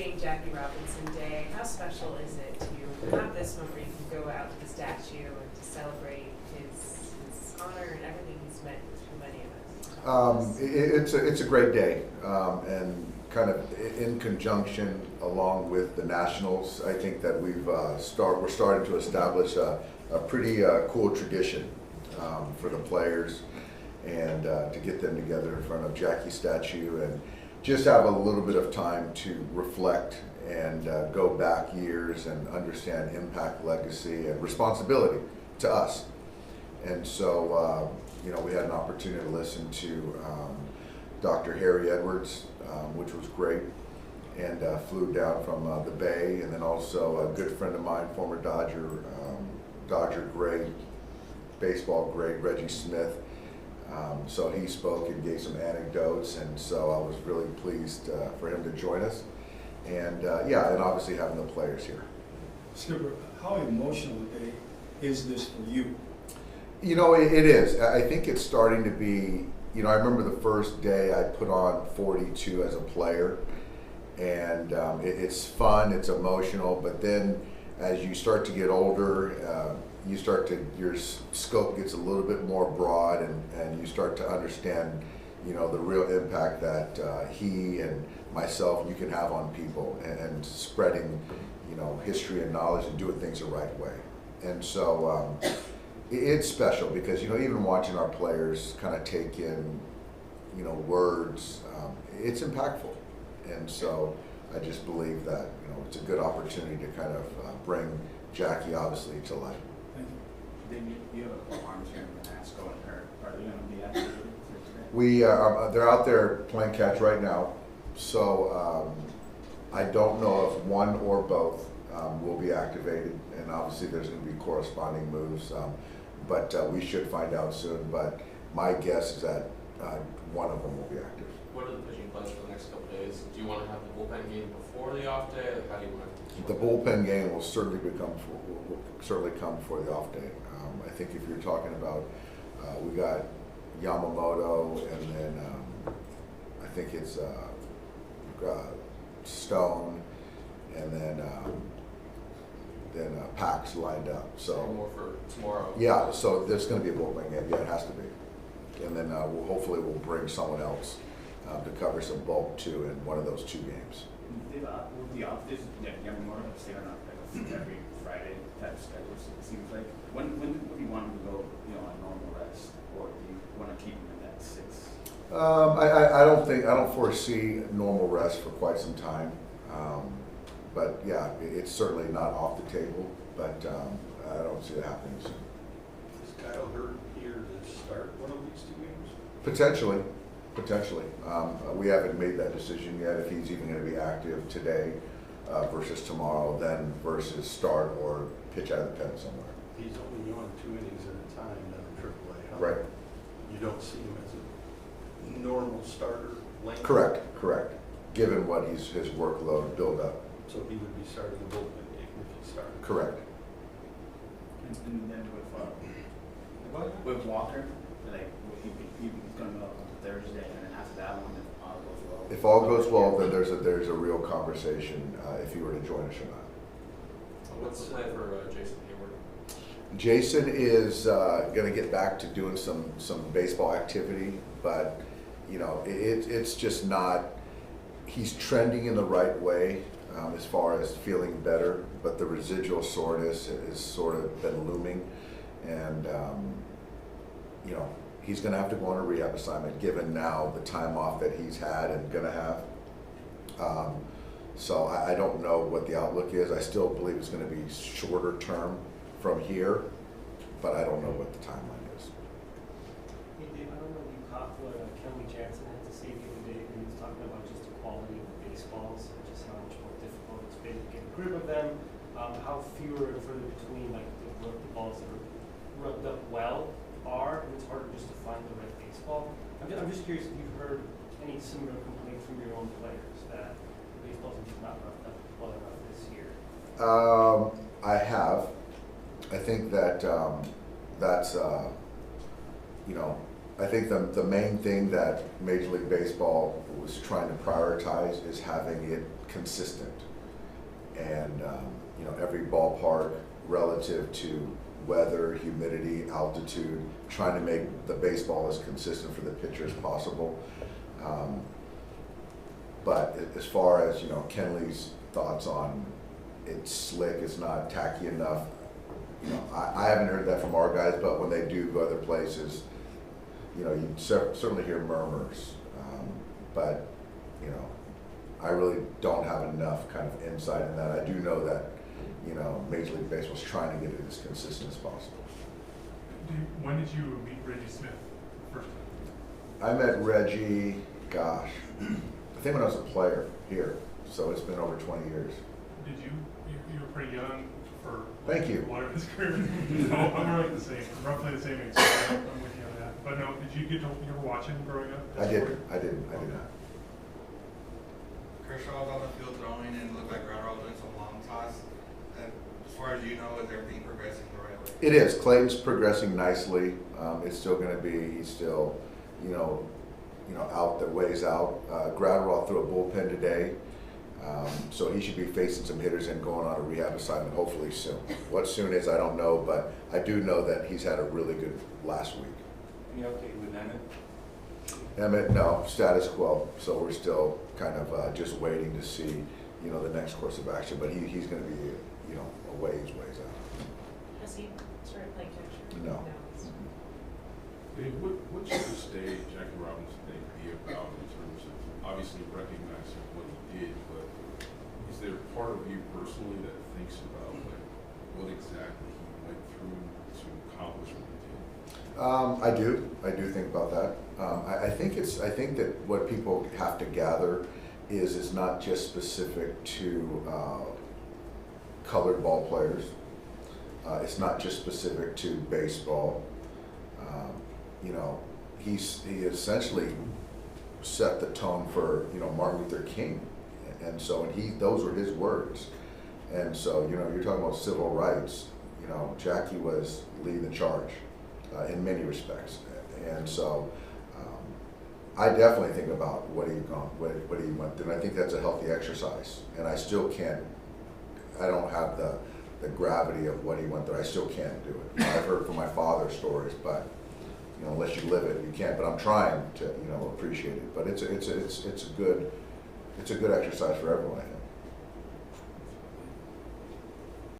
Jane Jackie Robinson Day. How special is it to have this one where you can go out to the statue and to celebrate his honor and everything he's meant to many of us? It's a great day, and kind of in conjunction along with the Nationals, I think that we're starting to establish a pretty cool tradition for the players, and to get them together in front of Jackie's statue and just have a little bit of time to reflect and go back years and understand impact, legacy, and responsibility to us. And so, we had an opportunity to listen to Dr. Heyward, which was great, and flew down from the Bay, and then also a good friend of mine, former Dodger great, baseball great, Reggie Smith. So he spoke and gave some anecdotes, and so I was really pleased for him to join us. And and obviously having the players here. Skipper, how emotional a day is this for you? It is. I think it's starting to be, I remember the first day I put on 42 as a player, and it's fun, it's emotional, but then as you start to get older, your scope gets a little bit more broad, and you start to understand, the real impact that he and myself, you can have on people, and spreading, history and knowledge and doing things the right way. And so it's special because, even watching our players kind of take in, words, it's impactful. And so I just believe that, it's a good opportunity to kind of bring Jackie obviously to life. Thank you. Then you have a couple arms here in Vanasco, and are they going to be activated today? They're out there playing catch right now. So I don't know if one or both will be activated, and obviously there's going to be corresponding moves, but we should find out soon. But my guess is that one of them will be active. What are the pitching plans for the next couple of days? Do you want to have the bullpen game before the off day? Like, how do you want to? The bullpen game will certainly come before the off day. I think if you're talking about, we got Yamamoto, and then I think it's Stone, and then Pax lined up. So more for tomorrow. Yeah, so there's going to be a bullpen game. Yeah, it has to be, and then hopefully we'll bring someone else to cover some bulk too in one of those two games. With the off days, Yamamoto have stayed on like every Friday type schedule. It seems like when would you want him to go, on normal rest, or do you want to keep him in that 6? I don't foresee normal rest for quite some time. But yeah, it's certainly not off the table, but I don't see it happening soon. Is Kyle Hurd here to start one of these two games? Potentially. We haven't made that decision yet, if he's even going to be active today versus tomorrow, then versus start or pitch out of the pen somewhere. He's only on 2 innings at a time down in AAA. Huh? Right. You don't see him as a normal starter length? Correct. Given what his workload build up. So he would be starting the bullpen game if he started? Correct. And then with Walker, like he's going to go on Thursday, and then after that one, if all goes well. If all goes well, then there's a real conversation if he were to join us or not. What's the plan for Jason Heyward? Jason is going to get back to doing some baseball activity, but it's just not. He's trending in the right way as far as feeling better, but the residual soreness has sort of been looming, and he's going to have to go on a rehab assignment given now the time off that he's had and going to have. So I don't know what the outlook is. I still believe it's going to be shorter term from here, but I don't know what the timeline is. Hey Dave, I don't know if you caught what Kelly Jansen had to say the other day when he was talking about just the quality of baseballs and just how much more difficult it's been to get a grip of them, how fewer and further between like the balls that are rubbed up well are, and it's harder just to find the right baseball. I'm just curious if you've heard any similar complaints from your own players that the baseballs are just not rubbed up well enough this year. I have. I think that that's I think the main thing that Major League Baseball was trying to prioritize is having it consistent. And, you know, every ballpark relative to weather, humidity, altitude, trying to make the baseball as consistent for the pitcher as possible. But as far as, you know, Kenley's thoughts on it's slick, it's not tacky enough, you know, I haven't heard that from our guys, but when they do go other places, you know, you certainly hear murmurs. But, you know, I really don't have enough kind of insight in that. I do know that, you know, Major League Baseball's trying to get it as consistent as possible. When did you meet Reggie Smith first time? I met Reggie, gosh, I think when I was a player here, so it's been over 20 years. Did you were pretty young for Thank you. a lot of his career. So I'm really roughly the same age, so I'm with you on that. But no, did you ever watch him growing up? I did not. Kershaw was on the field throwing and looked like Gradwell doing some long toss. And as far as you know, is everything progressing the right way? It is. Clayton's progressing nicely. It's still going to be, he's still, you know, out the ways out. Gradwell threw a bullpen today. So he should be facing some hitters and going on a rehab assignment hopefully soon. What soon is, I don't know, but I do know that he's had a really good last week. Any update with Emmett? Emmett, no, status quo. So we're still kind of just waiting to see, you know, the next course of action. But he's going to be, you know, a ways out. Has he started playing catcher? No. Dave, what should the stage Jackie Robinson Day be about in terms of obviously recognizing what he did, but is there part of you personally that thinks about like what exactly he went through to accomplish what he did? I do think about that. I think that what people have to gather is it's not just specific to colored ball players. It's not just specific to baseball. You know, he essentially set the tone for, you know, Martin Luther King, and so those were his words. And so, you know, you're talking about civil rights. You know, Jackie was leading the charge in many respects, and so I definitely think about what he went through, and I think that's a healthy exercise. And I still can't. I don't have the gravity of what he went through. I still can't do it. You know, I've heard from my father stories, but you know, unless you live it, you can't. But I'm trying to, you know, appreciate it. But it's a good exercise for everyone, I think.